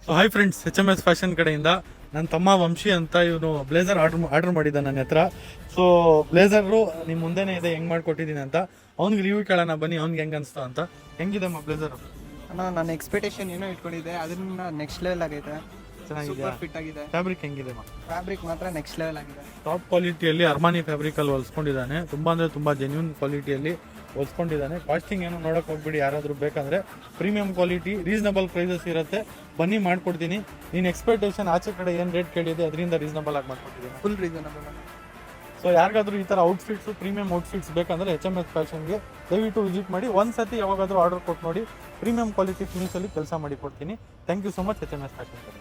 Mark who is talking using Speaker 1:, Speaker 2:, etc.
Speaker 1: So hi friends, HMS fashion ಕಡೆಯಿಂದ ನನ್ನ ತಮ್ಮ ವಂಶಿ ಅಂತ ಇವನು ಬ್ಲೇಸರ್ ಆರ್ಡರ್ ಮಾಡಿದ್ದ ನನ್ನ ಹತ್ರ. ಸೊ ಬ್ಲೇಸರು ನಿಮ್ಮ ಮುಂದೆನೇ ಇದೆ, ಹೆಂಗೆ ಮಾಡ್ಕೊಟ್ಟಿದ್ದೀನಿ ಅಂತ. ಅವ್ನಿಗೆ ರಿವ್ಯೂ ಕೇಳೋಣ ಬನ್ನಿ, ಅವ್ನಿಗೆ ಹೆಂಗೆ ಅನಿಸ್ತು ಅಂತ. ಹೆಂಗಿದೆ ಬ್ಲೇಸರ್
Speaker 2: ಅಣ್ಣ? ನನ್ನ ಎಕ್ಸ್ಪೆಕ್ಟೇಷನ್ ಏನೋ ಇಟ್ಕೊಂಡಿದ್ದೆ, ಅದನ್ನ ನೆಕ್ಸ್ಟ್ ಲೆವೆಲ್ ಆಗೈತೆ.
Speaker 1: ಚೆನ್ನಾಗಿದೆ,
Speaker 2: ಫಿಟ್ ಆಗಿದೆ.
Speaker 1: ಫ್ಯಾಬ್ರಿಕ್ ಹೆಂಗಿದೆ?
Speaker 2: ಫ್ಯಾಬ್ರಿಕ್ ಮಾತ್ರ ನೆಕ್ಸ್ಟ್ ಲೆವೆಲ್ ಆಗಿದೆ.
Speaker 1: ಟಾಪ್ ಕ್ವಾಲಿಟಿಯಲ್ಲಿ ಅರ್ಮಾನಿ ಫ್ಯಾಬ್ರಿಕಲ್ಲಿ ಹೊಲ್ಸ್ಕೊಂಡಿದ್ದಾನೆ. ತುಂಬ ಅಂದರೆ ತುಂಬ ಜೆನ್ಯೂನ್ ಕ್ವಾಲಿಟಿಯಲ್ಲಿ ಹೊಲ್ಸ್ಕೊಂಡಿದ್ದಾನೆ. ಕಾಸ್ಟಿಂಗ್ ಏನೋ ನೋಡೋಕೆ ಹೋಗ್ಬಿಡಿ, ಯಾರಾದರೂ ಬೇಕಂದರೆ ಪ್ರೀಮಿಯಂ ಕ್ವಾಲಿಟಿ, ರೀಸನಬಲ್ ಪ್ರೈಸಸ್ ಇರುತ್ತೆ. ಬನ್ನಿ ಮಾಡ್ಕೊಡ್ತೀನಿ. ನೀನು ಎಕ್ಸ್ಪೆಕ್ಟೇಷನ್ ಆಚೆ ಕಡೆ ಏನು ರೇಟ್ ಕೇಳಿದೆ ಅದರಿಂದ ರೀಸನಬಲ್ ಆಗಿ ಮಾಡ್ಕೊಡ್ತೀನಿ.
Speaker 2: Full reasonable.
Speaker 1: ಸೊ ಯಾರಿಗಾದ್ರೂ ಈ ಥರ ಔಟ್ಫಿಟ್ಸು, ಪ್ರೀಮಿಯಂ ಔಟ್ಫಿಟ್ಸ್ ಬೇಕಂದರೆ HMS ಫ್ಯಾಷನ್ಗೆ ದಯವಿಟ್ಟು ವಿಸಿಟ್ ಮಾಡಿ. ಒಂದ್ಸತಿ ಯಾವಾಗಾದರೂ ಆರ್ಡರ್ ಕೊಟ್ಟು ನೋಡಿ, ಪ್ರೀಮಿಯಂ ಕ್ವಾಲಿಟಿ ಫಿನಿಷಲ್ಲಿ ಕೆಲಸ ಮಾಡಿ ಕೊಡ್ತೀನಿ. Thank you so much HMS fashion.